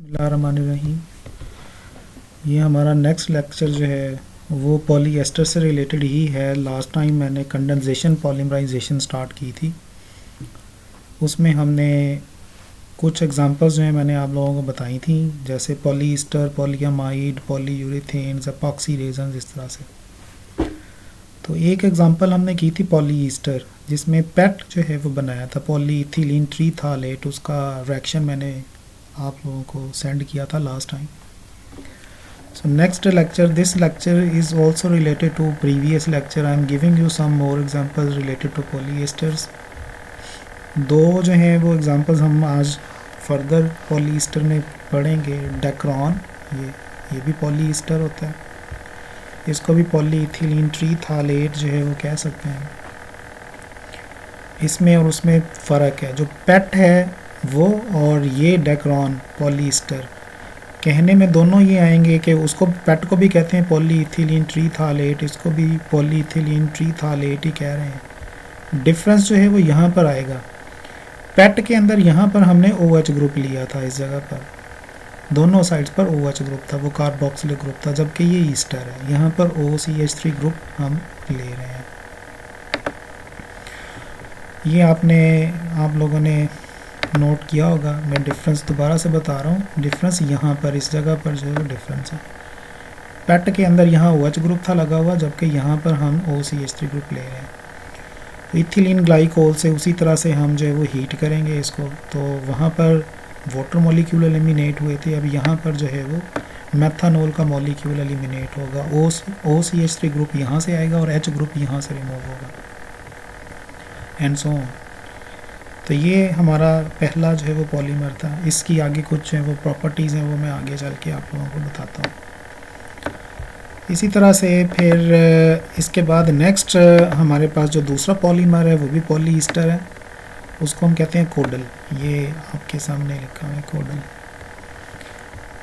बिस्मिल्लाहिर्रहमानिर्रहीम। ये हमारा नेक्स्ट लेक्चर जो है वो पॉलीएस्टर से रिलेटेड ही है। लास्ट टाइम मैंने कंडेंसेशन पॉलीमराइजेशन स्टार्ट की थी, उसमें हमने कुछ एग्जांपल्स जो हैं मैंने आप लोगों को बताई थी, जैसे पॉलीएस्टर, पॉलीअमाइड, पॉलीयूरेथेन्स, एपॉक्सी रेजन्स, इस तरह से। तो एक एग्जांपल हमने की थी पॉलीएस्टर, जिसमें पेट जो है वो बनाया था पॉलीइथिलीन ट्रीथालेट। उसका रिएक्शन मैंने आप लोगों को सेंड किया था last time. So next lecture, this lecture is also related to previous lecture. I am giving you some more examples related to polyesters. दो जो हैं वो एग्जांपल्स हम आज फर्दर पॉलीएस्टर में पढ़ेंगे। डेक्रॉन, ये भी पॉलीएस्टर होता है, इसको भी पॉलीइथिलीन ट्रीथालेट जो है वो कह सकते हैं। इसमें और उसमें फ़र्क है, जो पेट है वो और ये डेक्रॉन पॉलीएस्टर, कहने में दोनों ये आएंगे कि उसको पेट को भी कहते हैं पॉलीइथिलीन ट्रीथालेट, इसको भी पॉलीइथिलीन ट्रीथालेट ही कह रहे हैं। डिफरेंस जो है वो यहाँ पर आएगा। पेट के अंदर यहाँ पर हमने OH ग्रुप लिया था, इस जगह पर दोनों साइड्स पर OH ग्रुप था, वो कार्बोक्सिलिक ग्रुप था, जबकि ये ईस्टर है, यहाँ पर OCH3 ग्रुप हम ले रहे हैं। ये आप लोगों ने नोट किया होगा। मैं डिफरेंस दोबारा से बता रहा हूँ। डिफरेंस यहाँ पर इस जगह पर जो है वो डिफरेंस है। पेट के अंदर यहाँ OH ग्रुप था लगा हुआ, जबकि यहाँ पर हम OCH3 ग्रुप ले रहे हैं। इथिलीन ग्लाइकोल से उसी तरह से हम जो है वो हीट करेंगे इसको, तो वहाँ पर वाटर मॉलिक्यूल एलिमिनेट हुए थे, अब यहाँ पर जो है वो मेथानॉल का मॉलिक्यूल एलिमिनेट होगा। OCH3 ग्रुप यहाँ से आएगा और H ग्रुप यहाँ से रिमूव होगा, एंड सो ऑन। तो ये हमारा पहला जो है वो पॉलीमर था। इसकी आगे कुछ जो है वो प्रॉपर्टीज़ हैं, वो मैं आगे चल के आप लोगों को बताता हूँ। इसी तरह से फिर इसके बाद नेक्स्ट हमारे पास जो दूसरा पॉलीमर है वो भी पॉलीएस्टर है, उसको हम कहते हैं कोडल। ये आपके सामने लिखा है कोडल।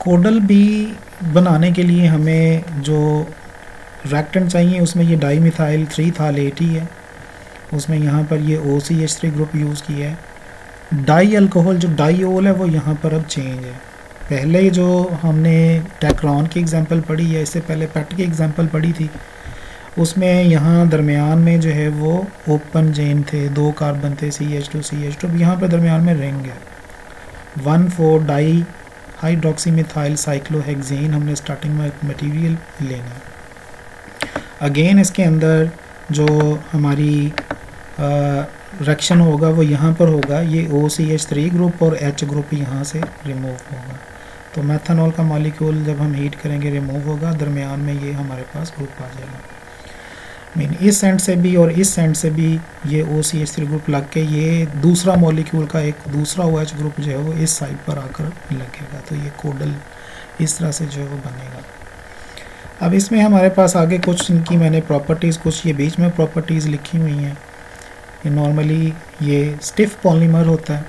कोडल भी बनाने के लिए हमें जो रिएक्टेंट चाहिए उसमें ये डाईमिथाइल ट्रीथालेट ही है, उसमें यहाँ पर ये OCH3 ग्रुप यूज़ किया है। डाई अल्कोहल जो डाईओल है वो यहाँ पर अब चेंज है। पहले जो हमने डेक्रॉन की एग्जांपल पढ़ी है, इससे पहले पेट की एग्जांपल पढ़ी थी, उसमें यहाँ दरमियान में जो है वो ओपन चेन थे, 2 कार्बन थे, CH2 अब यहाँ पर दरमियान में रिंग है। 1,4 डाई हाइड्रोक्सीमिथाइल साइक्लोहेक्सेन हमने स्टार्टिंग में मटेरियल लेना है। अगेन इसके अंदर जो हमारी रिएक्शन होगा वो यहाँ पर होगा, ये OCH3 ग्रुप और H ग्रुप यहाँ से रिमूव होगा। तो मेथानॉल का मॉलिक्यूल जब हम हीट करेंगे रिमूव होगा, दरमियान में ये हमारे पास ग्रुप आ जाएगा। मीन इस एंड से भी और इस एंड से भी ये OCH3 ग्रुप लग के ये दूसरा मॉलिक्यूल का एक दूसरा OH ग्रुप जो है वो इस साइड पर आकर लगेगा। तो ये कोडल इस तरह से जो है वो बनेगा। अब इसमें हमारे पास आगे कुछ इनकी मैंने प्रॉपर्टीज़, कुछ ये बीच में प्रॉपर्टीज़ लिखी हुई हैं। ये नॉर्मली ये स्टिफ पॉलीमर होता है,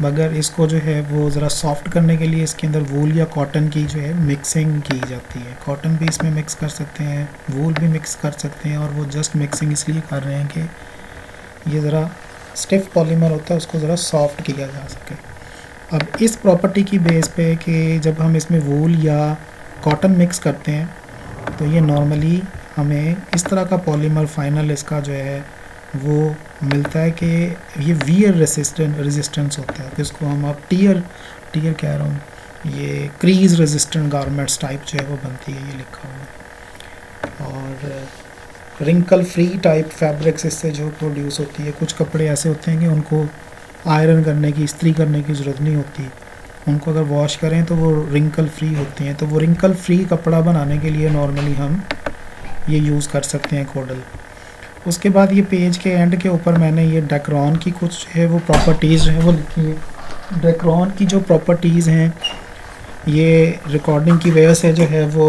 मगर इसको जो है वो ज़रा सॉफ्ट करने के लिए इसके अंदर वूल या कॉटन की जो है मिक्सिंग की जाती है। कॉटन भी इसमें मिक्स कर सकते हैं, वूल भी मिक्स कर सकते हैं, और वो जस्ट मिक्सिंग इसलिए कर रहे हैं कि ये ज़रा स्टिफ पॉलीमर होता है, उसको ज़रा सॉफ्ट किया जा सके। अब इस प्रॉपर्टी की बेस पे कि जब हम इसमें वूल या कॉटन मिक्स करते हैं तो ये नॉर्मली हमें इस तरह का पॉलीमर फाइनल इसका जो है वो मिलता है कि ये वियर रेजिस्टेंस होता है। तो इसको हम अब टीयर कह रहा हूँ, ये क्रीज रेजिस्टेंट गारमेंट्स टाइप जो है वो बनती है, ये लिखा हुआ है। और रिंकल फ्री टाइप फैब्रिक्स इससे जो प्रोड्यूस होती है। कुछ कपड़े ऐसे होते हैं कि उनको आयरन करने की, इस्त्री करने की ज़रूरत नहीं होती, उनको अगर वॉश करें तो वो रिंकल फ्री होते हैं। तो वो रिंकल फ्री कपड़ा बनाने के लिए नॉर्मली हम ये यूज़ कर सकते हैं कोडल। उसके बाद ये पेज के एंड के ऊपर मैंने ये डेक्रॉन की कुछ है वो प्रॉपर्टीज़ हैं वो लिखी है। डेक्रॉन की जो प्रॉपर्टीज़ हैं ये रिकॉर्डिंग की वजह से जो है वो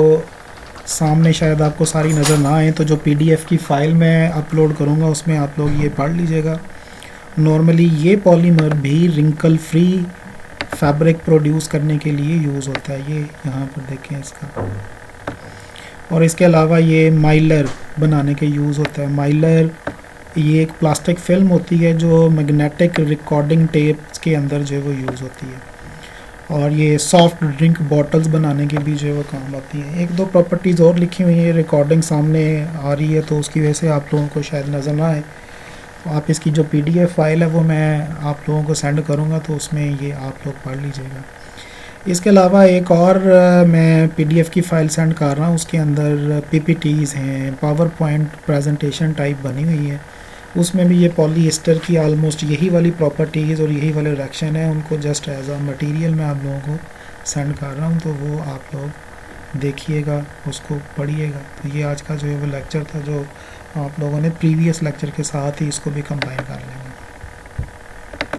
सामने शायद आपको सारी नज़र ना आए, तो जो PDF की फ़ाइल मैं अपलोड करूँगा उसमें आप लोग ये पढ़ लीजिएगा। नॉर्मली ये पॉलीमर भी रिंकल फ्री फैब्रिक प्रोड्यूस करने के लिए यूज़ होता है। ये यहाँ पर देखें इसका। और इसके अलावा ये माइलर बनाने के यूज़ होता है। माइलर ये एक प्लास्टिक फिल्म होती है जो मैग्नेटिक रिकॉर्डिंग टेप्स के अंदर जो है वो यूज़ होती है। और ये सॉफ्ट ड्रिंक बॉटल्स बनाने के भी जो है वो काम आती हैं। एक दो प्रॉपर्टीज़ और लिखी हुई हैं, रिकॉर्डिंग सामने आ रही है तो उसकी वजह से आप लोगों को शायद नज़र ना आए। तो आप इसकी जो पीडीएफ फाइल है वो मैं आप लोगों को सेंड करूँगा, तो उसमें ये आप लोग पढ़ लीजिएगा। इसके अलावा एक और मैं पीडीएफ की फ़ाइल सेंड कर रहा हूँ, उसके अंदर पीपीटीज़ हैं, पावर पॉइंट प्रेजेंटेशन टाइप बनी हुई है। उसमें भी ये पॉलीएस्टर की ऑलमोस्ट यही वाली प्रॉपर्टीज़ और यही वाले रिएक्शन है, उनको जस्ट एज अ मटेरियल मैं आप लोगों को सेंड कर रहा हूँ, तो वो आप लोग देखिएगा, उसको पढ़िएगा। तो ये आज का जो है वो लेक्चर था, जो आप लोगों ने प्रीवियस लेक्चर के साथ ही इसको भी कंबाइन कर लेंगे।